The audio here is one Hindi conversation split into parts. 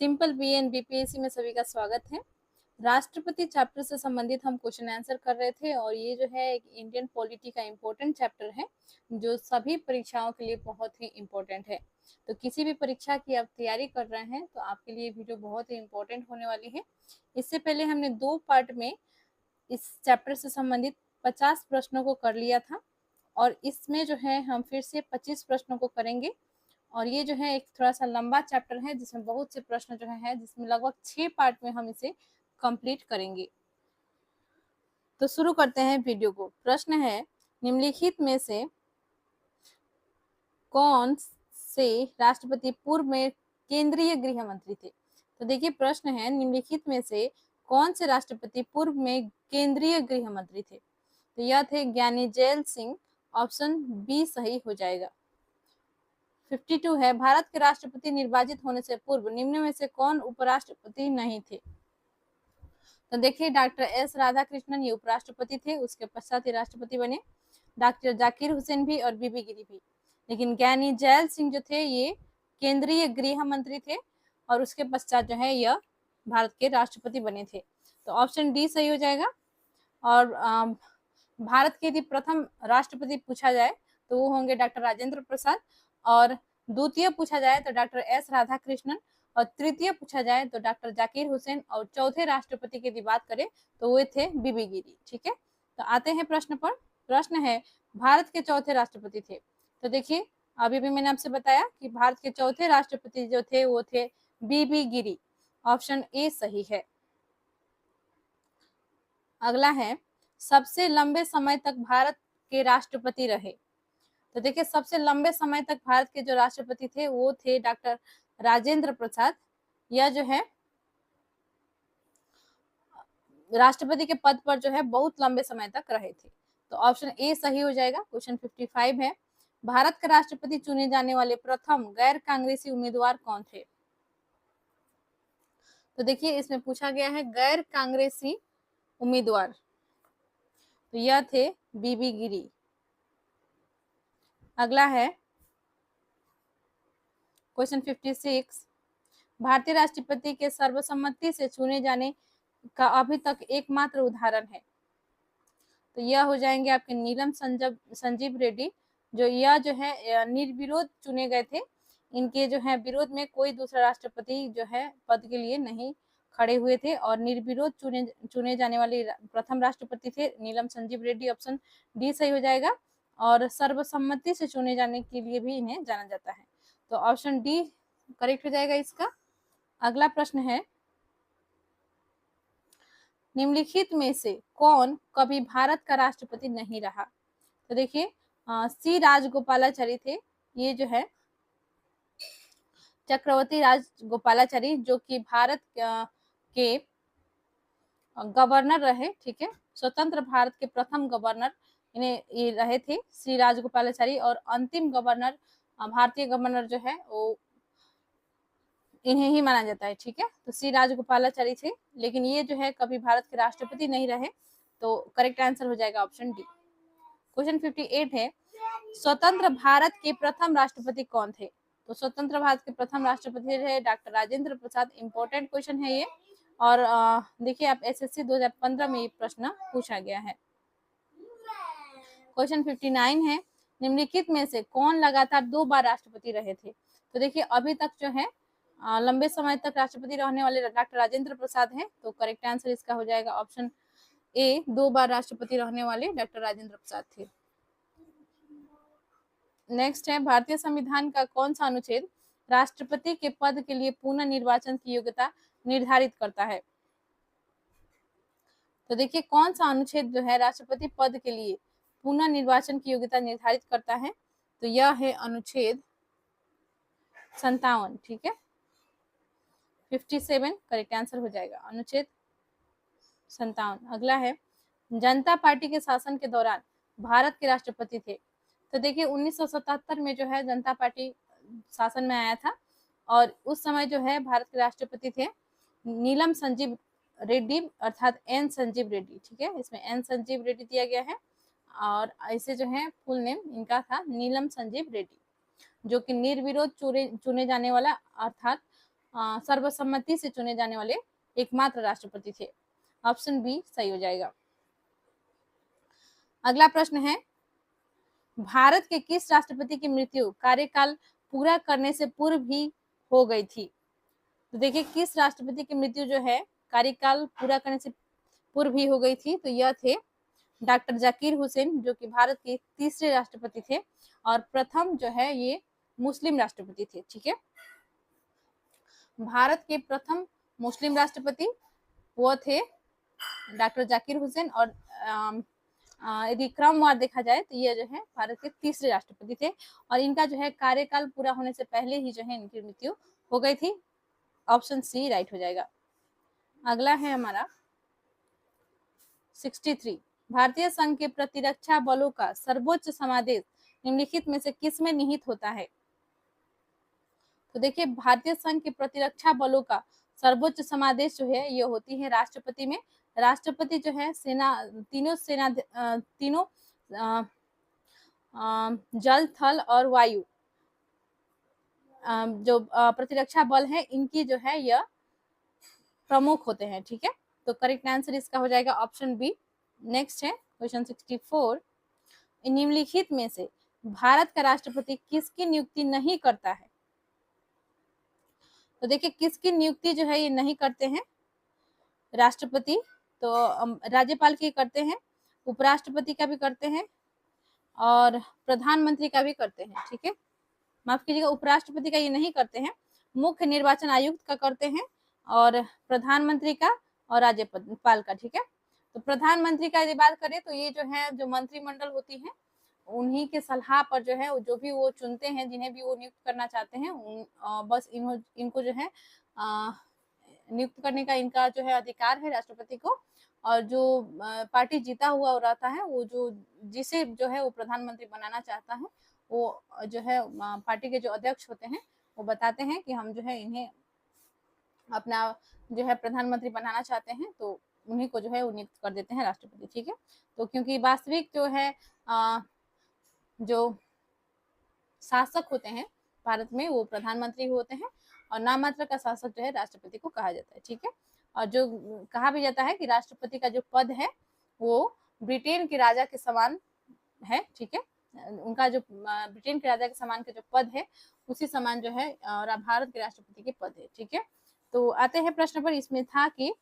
सिंपल बीएन बीपीएससी में सभी का स्वागत है। राष्ट्रपति चैप्टर से संबंधित हम क्वेश्चन आंसर कर रहे थे और ये जो है एक इंडियन पॉलिटी का इम्पोर्टेंट चैप्टर है जो सभी परीक्षाओं के लिए बहुत ही इम्पोर्टेंट है। तो किसी भी परीक्षा की आप तैयारी कर रहे हैं तो आपके लिए वीडियो बहुत ही इम्पोर्टेंट होने वाली है। इससे पहले हमने 2 पार्ट में इस चैप्टर से संबंधित 50 प्रश्नों को कर लिया था और इसमें जो है हम फिर से 25 प्रश्नों को करेंगे। और ये जो है एक थोड़ा सा लंबा चैप्टर है जिसमें बहुत से प्रश्न जो है जिसमें लगभग 6 पार्ट में हम इसे कंप्लीट करेंगे। तो शुरू करते हैं वीडियो को। प्रश्न है, निम्नलिखित में से कौन से राष्ट्रपति पूर्व में केंद्रीय गृह मंत्री थे? तो देखिए प्रश्न है, निम्नलिखित में से कौन से राष्ट्रपति पूर्व में केंद्रीय गृह मंत्री थे? तो यह थे ज्ञानी जैल सिंह। ऑप्शन बी सही हो जाएगा। 52 है, भारत के राष्ट्रपति निर्वाचित होने से पूर्व निम्न में से कौन उपराष्ट्रपति नहीं थे? तो देखिए डॉक्टर एस राधाकृष्णन ये उपराष्ट्रपति थे, उसके पश्चात ये राष्ट्रपति बने। डॉक्टर जाकिर हुसैन भी और बीबी गिरी भी। लेकिन ज्ञानी जैल सिंह जो थे ये केंद्रीय गृह मंत्री थे और उसके पश्चात जो है यह भारत के राष्ट्रपति बने थे। तो ऑप्शन डी सही हो जाएगा। और भारत के यदि प्रथम राष्ट्रपति पूछा जाए तो वो होंगे डॉक्टर राजेंद्र प्रसाद, और द्वितीय पूछा जाए तो डॉक्टर एस राधाकृष्णन, और तृतीय पूछा जाए तो डॉक्टर जाकिर हुसैन, और चौथे राष्ट्रपति की यदि बात करें तो वे थे बीबी गिरी। ठीक है, तो आते हैं प्रश्न पर। प्रश्न है, भारत के चौथे राष्ट्रपति थे। तो देखिए अभी भी मैंने आपसे बताया कि भारत के चौथे राष्ट्रपति जो थे वो थे बीबी गिरी। ऑप्शन ए सही है। अगला है, सबसे लंबे समय तक भारत के राष्ट्रपति रहे। तो देखिए सबसे लंबे समय तक भारत के जो राष्ट्रपति थे वो थे डॉक्टर राजेंद्र प्रसाद। यह जो है राष्ट्रपति के पद पर जो है बहुत लंबे समय तक रहे थे। तो ऑप्शन ए सही हो जाएगा। क्वेश्चन 55 है, भारत का राष्ट्रपति चुने जाने वाले प्रथम गैर कांग्रेसी उम्मीदवार कौन थे? तो देखिए इसमें पूछा गया है गैर कांग्रेसी उम्मीदवार, तो यह थे बीबी गिरी। अगला है क्वेश्चन 56, भारतीय राष्ट्रपति के सर्वसम्मति से चुने जाने का अभी तक एकमात्र उदाहरण है। तो यह हो जाएंगे आपके नीलम संजीव रेड्डी, जो यह जो है निर्विरोध चुने गए थे। इनके जो है विरोध में कोई दूसरा राष्ट्रपति जो है पद के लिए नहीं खड़े हुए थे और निर्विरोध चुने जाने वाले प्रथम राष्ट्रपति थे नीलम संजीव रेड्डी। ऑप्शन डी सही हो जाएगा। और सर्वसम्मति से चुने जाने के लिए भी इन्हें जाना जाता है, तो ऑप्शन डी करेक्ट हो जाएगा इसका। अगला प्रश्न है, निम्नलिखित में से कौन कभी भारत का राष्ट्रपति नहीं रहा? तो देखिए सी राजगोपालाचारी थे। ये जो है चक्रवर्ती राजगोपालाचारी जो कि भारत के गवर्नर रहे। ठीक है, स्वतंत्र भारत के प्रथम गवर्नर इन्हें ये रहे थे श्री राजगोपालाचारी, और अंतिम गवर्नर भारतीय गवर्नर जो है वो इन्हें ही माना जाता है। ठीक है, तो श्री राजगोपालाचारी थे, लेकिन ये जो है कभी भारत के राष्ट्रपति नहीं रहे, तो करेक्ट आंसर हो जाएगा ऑप्शन डी। क्वेश्चन 58 है, स्वतंत्र भारत के प्रथम राष्ट्रपति कौन थे? तो स्वतंत्र भारत के प्रथम राष्ट्रपति थे doctor Rajendra Prasad. Important question है ये, और देखिए आप एसएससी 2015 में ये प्रश्न पूछा गया है। क्वेश्चन 59 है, निम्नलिखित में से कौन लगातार 2 बार राष्ट्रपति रहे थे? तो देखिए अभी तक जो है लंबे समय तक राष्ट्रपति रहने वाले डॉक्टर राजेंद्र प्रसाद हैं, तो करेक्ट आंसर इसका हो जाएगा ऑप्शन ए, 2 बार राष्ट्रपति रहने वाले डॉक्टर राजेंद्र प्रसाद थे। नेक्स्ट है, भारतीय संविधान का कौन सा अनुच्छेद राष्ट्रपति के पद के लिए पुनः निर्वाचन की योग्यता निर्धारित करता है? तो देखिए कौन सा अनुच्छेद जो है राष्ट्रपति पद के लिए पुनः निर्वाचन की योग्यता निर्धारित करता है? तो यह है अनुच्छेद 57। ठीक है, 57 करेक्ट आंसर हो जाएगा, अनुच्छेद 57। अगला है, जनता पार्टी के शासन के दौरान भारत के राष्ट्रपति थे। तो देखिए 1977 में जो है जनता पार्टी शासन में आया था, और उस समय जो है भारत के राष्ट्रपति थे नीलम संजीव रेड्डी, अर्थात एन संजीव रेड्डी। ठीक है, इसमें एन संजीव रेड्डी दिया गया है, और ऐसे जो है फुल नेम इनका था नीलम संजीव रेड्डी, जो कि निर्विरोध चुने जाने वाला अर्थात सर्वसम्मति से चुने जाने वाले एकमात्र राष्ट्रपति थे। ऑप्शन बी सही हो जाएगा। अगला प्रश्न है, भारत के किस राष्ट्रपति की मृत्यु कार्यकाल पूरा करने से पूर्व ही हो गई थी? तो देखिए किस राष्ट्रपति की मृत्यु जो है कार्यकाल पूरा करने से पूर्व ही हो गई थी, तो यह थे डॉक्टर जाकिर हुसैन, जो कि भारत के तीसरे राष्ट्रपति थे और प्रथम जो है ये मुस्लिम राष्ट्रपति थे। ठीक है, भारत के प्रथम मुस्लिम राष्ट्रपति वो थे डॉक्टर जाकिर हुसैन और यदि क्रमवार देखा जाए तो ये जो है भारत के तीसरे राष्ट्रपति थे और इनका जो है कार्यकाल पूरा होने से पहले ही जो है इनकी मृत्यु हो गई थी। ऑप्शन सी राइट हो जाएगा। अगला है हमारा 63, भारतीय संघ के प्रतिरक्षा बलों का सर्वोच्च समादेश निम्नलिखित में से किस में निहित होता है? तो देखिए भारतीय संघ के प्रतिरक्षा बलों का सर्वोच्च समादेश जो है ये होती है राष्ट्रपति में। राष्ट्रपति जो है तीनों जल, थल और वायु जो प्रतिरक्षा बल है इनकी जो है यह प्रमुख होते हैं। ठीक है, तो करेक्ट आंसर इसका हो जाएगा ऑप्शन बी। नेक्स्ट है क्वेश्चन 64, निम्नलिखित में से भारत का राष्ट्रपति किसकी नियुक्ति नहीं करता है? तो देखिए किसकी नियुक्ति जो है ये नहीं करते हैं राष्ट्रपति, तो राज्यपाल की करते हैं, उपराष्ट्रपति का भी करते हैं और प्रधानमंत्री का भी करते हैं। ठीक है, माफ कीजिएगा, उपराष्ट्रपति का ये नहीं करते हैं, मुख्य निर्वाचन आयुक्त का करते हैं और प्रधानमंत्री का और राज्यपाल का। ठीक है, तो प्रधानमंत्री का यदि बात करें तो ये जो है जो मंत्रिमंडल होती है उन्हीं के सलाह पर जो है जो भी वो चुनते हैं, जिन्हें भी वो नियुक्त करना चाहते हैं बस इनको जो है नियुक्त करने का इनका जो है अधिकार है राष्ट्रपति को। और जो पार्टी जीता हुआ रहता है वो जो जिसे जो है वो प्रधानमंत्री बनाना चाहता है वो जो है पार्टी के जो अध्यक्ष होते हैं वो बताते हैं कि हम जो है इन्हें अपना जो है प्रधानमंत्री बनाना चाहते हैं, तो उन्हीं को जो है वो नियुक्त कर देते हैं राष्ट्रपति। ठीक है, तो क्योंकि वास्तविक जो है जो शासक होते हैं भारत में वो प्रधानमंत्री होते हैं और नामात्र का शासक जो है राष्ट्रपति को कहा जाता है। ठीक है, और जो कहा भी जाता है कि राष्ट्रपति का जो पद है वो ब्रिटेन के राजा के समान है। ठीक है, उनका जो ब्रिटेन के राजा के समान का जो पद है उसी समान जो है भारत के राष्ट्रपति के पद है। ठीक है, तो आते हैं प्रश्न पर। इसमें था कि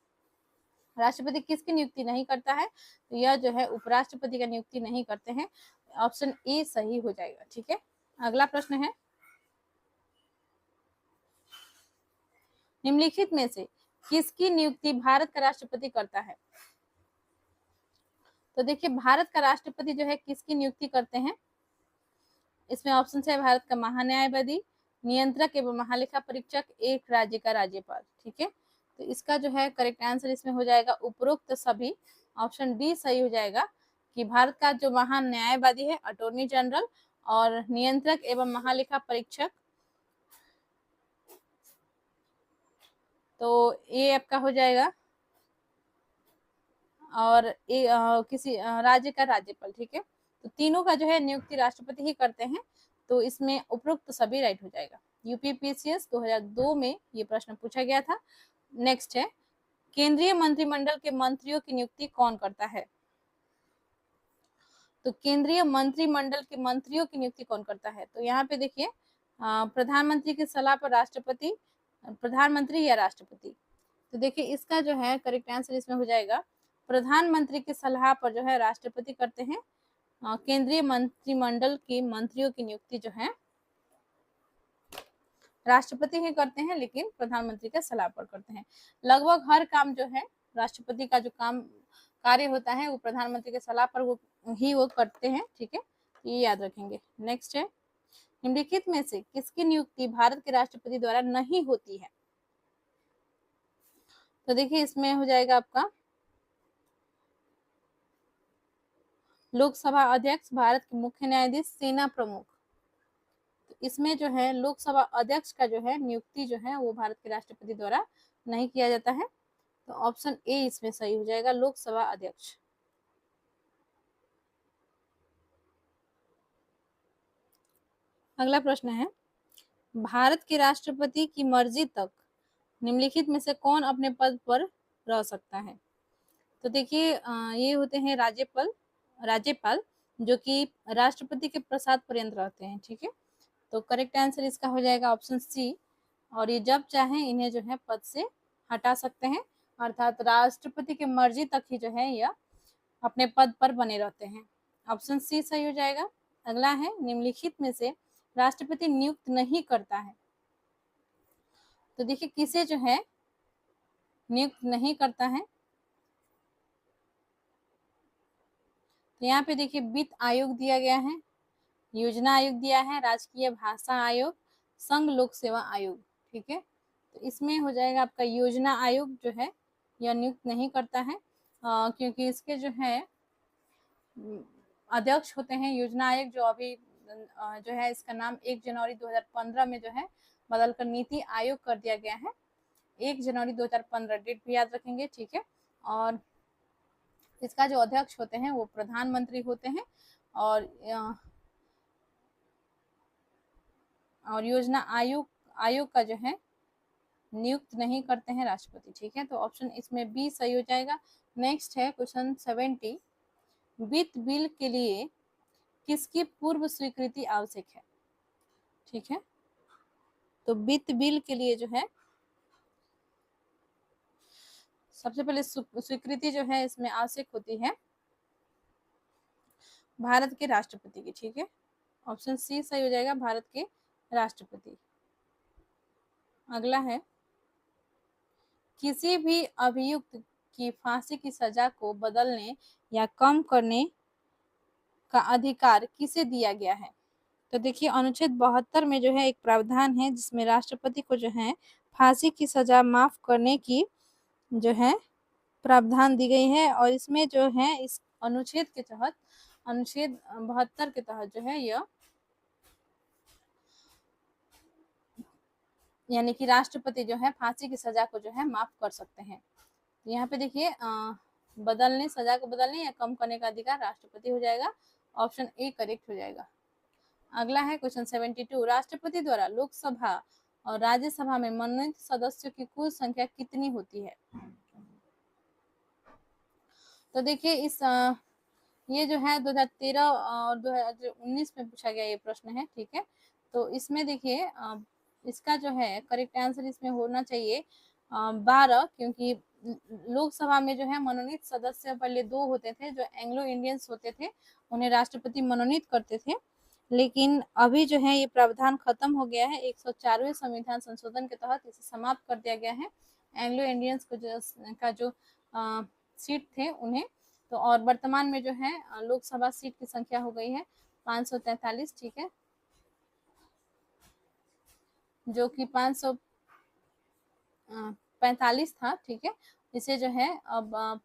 राष्ट्रपति किसकी नियुक्ति नहीं करता है, तो यह जो है उपराष्ट्रपति का नियुक्ति नहीं करते हैं। ऑप्शन ए सही हो जाएगा। ठीक है, अगला प्रश्न है, निम्नलिखित में से किसकी नियुक्ति भारत का राष्ट्रपति करता है? तो देखिए भारत का राष्ट्रपति जो है किसकी नियुक्ति करते हैं, इसमें ऑप्शन है भारत का महान्यायवादी, नियंत्रक एवं महालेखा परीक्षक, एक राज्य का राज्यपाल। ठीक है, तो इसका जो है करेक्ट आंसर इसमें हो जाएगा उपरोक्त सभी। ऑप्शन डी सही हो जाएगा कि भारत का जो महान्यायवादी है अटॉर्नी जनरल और नियंत्रक एवं महालेखा परीक्षक, तो ये आपका हो जाएगा और किसी राज्य का राज्यपाल। ठीक है, तो तीनों का जो है नियुक्ति राष्ट्रपति ही करते हैं, तो इसमें उपरोक्त सभी राइट हो जाएगा। यूपीपीसीएस 2002 में ये प्रश्न पूछा गया था। नेक्स्ट है, केंद्रीय मंत्रिमंडल के मंत्रियों की नियुक्ति कौन करता है? तो केंद्रीय मंत्रिमंडल के मंत्रियों की नियुक्ति कौन करता है? तो यहाँ पे देखिए प्रधानमंत्री की सलाह पर राष्ट्रपति, प्रधानमंत्री या राष्ट्रपति। तो देखिए इसका जो है करेक्ट आंसर इसमें हो जाएगा प्रधानमंत्री की सलाह पर जो है राष्ट्रपति करते हैं केंद्रीय मंत्रिमंडल के मंत्रियों की नियुक्ति जो है राष्ट्रपति ही करते हैं, लेकिन प्रधानमंत्री के सलाह पर करते हैं। लगभग हर काम जो है राष्ट्रपति का जो कार्य होता है वो प्रधानमंत्री के सलाह पर वो करते हैं। ठीक है, ये याद रखेंगे। नेक्स्ट है, निम्नलिखित में से किसकी नियुक्ति भारत के राष्ट्रपति द्वारा नहीं होती है? तो देखिए इसमें हो जाएगा आपका लोकसभा अध्यक्ष, भारत के मुख्य न्यायाधीश, सेना प्रमुख। तो इसमें जो है लोकसभा अध्यक्ष का जो है नियुक्ति जो है वो भारत के राष्ट्रपति द्वारा नहीं किया जाता है, तो ऑप्शन ए इसमें सही हो जाएगा, लोकसभा अध्यक्ष। अगला प्रश्न है, भारत के राष्ट्रपति की मर्जी तक निम्नलिखित में से कौन अपने पद पर रह सकता है? तो देखिए ये होते हैं राज्यपाल जो कि राष्ट्रपति के प्रसाद पर्यंत रहते हैं, ठीक है। तो करेक्ट आंसर इसका हो जाएगा ऑप्शन सी। और ये जब चाहें इन्हें जो है पद से हटा सकते हैं, अर्थात राष्ट्रपति की मर्जी तक ही जो है यह अपने पद पर बने रहते हैं। ऑप्शन सी सही हो जाएगा। अगला है, निम्नलिखित में से राष्ट्रपति नियुक्त नहीं करता है। तो देखिए किसे जो है नियुक्त नहीं करता है, तो यहाँ पे देखिए वित्त आयोग दिया गया है, योजना आयोग दिया है, राजकीय भाषा आयोग, संघ लोक सेवा आयोग, ठीक है। तो इसमें हो जाएगा आपका योजना आयोग जो है यह नियुक्त नहीं करता है, क्योंकि इसके जो है अध्यक्ष होते हैं योजना आयोग, जो अभी जो है इसका नाम 1 जनवरी 2015 में जो है बदलकर नीति आयोग कर दिया गया है। 1 जनवरी 2015 डेट भी याद रखेंगे, ठीक है। और इसका जो अध्यक्ष होते हैं वो प्रधानमंत्री होते हैं, और योजना आयोग का जो है नियुक्त नहीं करते हैं राष्ट्रपति, ठीक है। तो ऑप्शन इसमें बी सही हो जाएगा। नेक्स्ट है क्वेश्चन 70, वित्त बिल के लिए किसकी पूर्व स्वीकृति आवश्यक है, ठीक है। तो वित्त बिल के लिए जो है सबसे पहले स्वीकृति जो है इसमें आवश्यक होती है भारत के राष्ट्रपति की, ठीक है। ऑप्शन सी सही हो जाएगा, भारत के राष्ट्रपति। अगला है, किसी भी अभियुक्त की फांसी की सजा को बदलने या कम करने का अधिकार किसे दिया गया है? तो देखिए अनुच्छेद 72 में जो है एक प्रावधान है जिसमें राष्ट्रपति को जो है फांसी की सजा माफ करने की जो है प्रावधान दी गई है। और इसमें जो है इस अनुच्छेद के तहत, अनुच्छेद 72 के तहत जो है यह यानी कि राष्ट्रपति जो है फांसी की सजा को जो है माफ कर सकते हैं। यहाँ पे देखिए सजा को बदलने या कम करने का अधिकार राष्ट्रपति हो जाएगा। ऑप्शन ए करेक्ट हो जाएगा। अगला है क्वेश्चन 72, राष्ट्रपति द्वारा लोकसभा और राज्यसभा में मनोनीत सदस्यों की कुल संख्या कितनी होती है? तो देखिए इस ये जो है 2013 और 2019 में पूछा गया ये प्रश्न है, ठीक है। तो इसमें देखिए इसका जो है करेक्ट आंसर इसमें होना चाहिए 12, क्योंकि लोकसभा में जो है मनोनीत सदस्य पहले 2 होते थे, जो एंग्लो इंडियंस होते थे, उन्हें राष्ट्रपति मनोनीत करते थे। लेकिन अभी जो है ये प्रावधान खत्म हो गया है, 104वें संविधान संशोधन के तहत इसे समाप्त कर दिया गया है। एंग्लो इंडियंस का जो सीट थे उन्हें, तो और वर्तमान में जो है लोकसभा सीट की संख्या हो गई है 543, ठीक है, जो कि 545 था, ठीक है। इसे जो है अब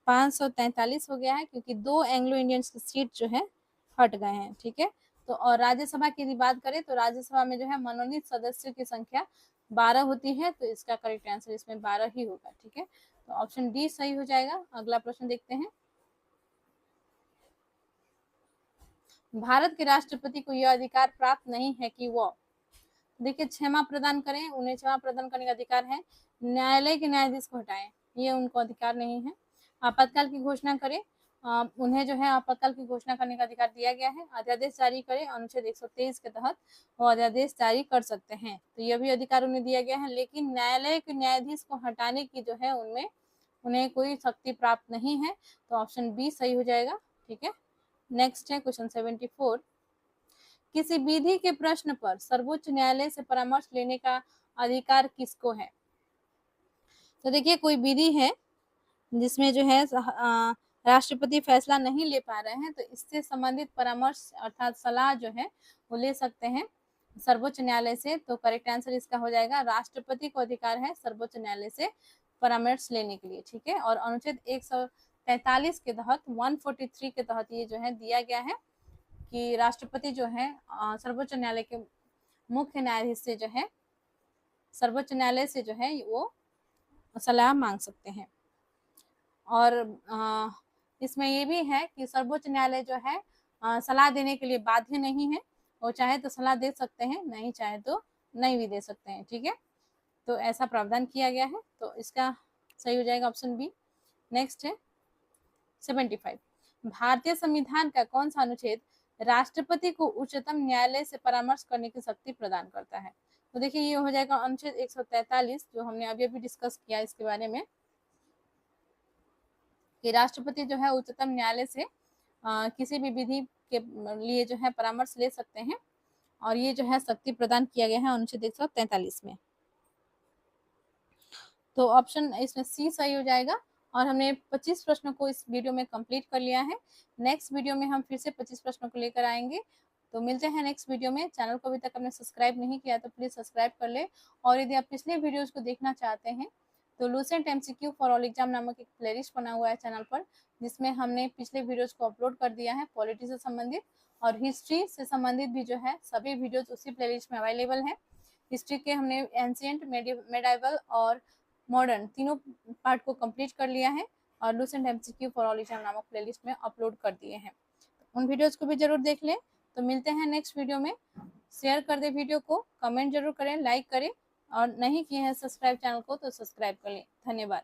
543 हो गया है, क्योंकि 2 एंग्लो इंडियंस की सीट जो है हट गए हैं, ठीक है। तो और राज्यसभा की यदि बात करें तो राज्यसभा में जो है मनोनीत सदस्यों की संख्या 12 होती है, तो इसका करेक्ट आंसर इसमें 12 ही होगा, ठीक है। तो ऑप्शन डी सही हो जाएगा। अगला प्रश्न देखते हैं, भारत के राष्ट्रपति को यह अधिकार प्राप्त नहीं है कि वह देखिए क्षमा प्रदान करें, उन्हें क्षमा प्रदान करने का अधिकार है, न्यायालय के न्यायाधीश को हटाएं, ये उनको अधिकार नहीं है। आपातकाल की घोषणा करें, उन्हें जो है आपातकाल की घोषणा करने का अधिकार दिया गया है। अध्यादेश जारी करें, अनुच्छेद 123 के तहत वो अध्यादेश जारी कर सकते हैं, तो यह भी अधिकार उन्हें दिया गया है। लेकिन न्यायालय के न्यायाधीश को हटाने की जो है उनमें उन्हें कोई शक्ति प्राप्त नहीं है, तो ऑप्शन बी सही हो जाएगा, ठीक है। नेक्स्ट है क्वेश्चन 74, किसी विधि के प्रश्न पर सर्वोच्च न्यायालय से परामर्श लेने का अधिकार किसको है? तो देखिए कोई विधि है जिसमें जो है राष्ट्रपति फैसला नहीं ले पा रहे हैं, तो इससे संबंधित परामर्श अर्थात सलाह जो है वो ले सकते हैं सर्वोच्च न्यायालय से। तो करेक्ट आंसर इसका हो जाएगा, राष्ट्रपति को अधिकार है सर्वोच्च न्यायालय से परामर्श लेने के लिए, ठीक है। और अनुच्छेद 143 के तहत 143 के तहत ये जो है दिया गया है कि राष्ट्रपति जो है सर्वोच्च न्यायालय के मुख्य न्यायाधीश से जो है सर्वोच्च न्यायालय से जो है वो सलाह मांग सकते हैं। और इसमें ये भी है कि सर्वोच्च न्यायालय जो है सलाह देने के लिए बाध्य नहीं है, वो चाहे तो सलाह दे सकते हैं, नहीं चाहे तो नहीं भी दे सकते हैं, ठीक है। तो ऐसा प्रावधान किया गया है, तो इसका सही हो जाएगा ऑप्शन बी। नेक्स्ट है 75, भारतीय संविधान का कौन सा अनुच्छेद राष्ट्रपति को उच्चतम न्यायालय से परामर्श करने की शक्ति प्रदान करता है? तो देखिए ये हो जाएगा अनुच्छेद 143, जो हमने अभी अभी डिस्कस किया इसके बारे में, कि राष्ट्रपति जो है उच्चतम न्यायालय से किसी भी विधि के लिए जो है परामर्श ले सकते हैं, और ये जो है शक्ति प्रदान किया गया है अनुच्छेद 143 में। तो ऑप्शन इसमें सी सही हो जाएगा। और हमने 25 प्रश्नों को इस वीडियो में कंप्लीट कर लिया है। नेक्स्ट वीडियो में हम फिर से 25 प्रश्नों को लेकर आएंगे। तो मिलते हैं नेक्स्ट वीडियो में। चैनल को अभी तक आपने सब्सक्राइब नहीं किया तो प्लीज सब्सक्राइब कर ले। और यदि आप पिछले वीडियोज को देखना चाहते हैं तो Lucent MCQ for all exam नामक एक प्लेलिस्ट बना हुआ है चैनल पर, जिसमें हमने पिछले वीडियोज को अपलोड कर दिया है। पॉलिटी से संबंधित और हिस्ट्री से संबंधित भी जो है सभी वीडियोज उसी प्लेलिस्ट में अवेलेबल है। हिस्ट्री के हमने एंशिएंट, मेडिवल और मॉडर्न तीनों पार्ट को कंप्लीट कर लिया है और Lucent MCQ for all exam नामक प्लेलिस्ट में अपलोड कर दिए हैं। उन वीडियोस को भी जरूर देख लें। तो मिलते हैं नेक्स्ट वीडियो में। शेयर कर दे वीडियो को, कमेंट जरूर करें, लाइक करें, और नहीं किए हैं सब्सक्राइब चैनल को तो सब्सक्राइब कर लें। धन्यवाद।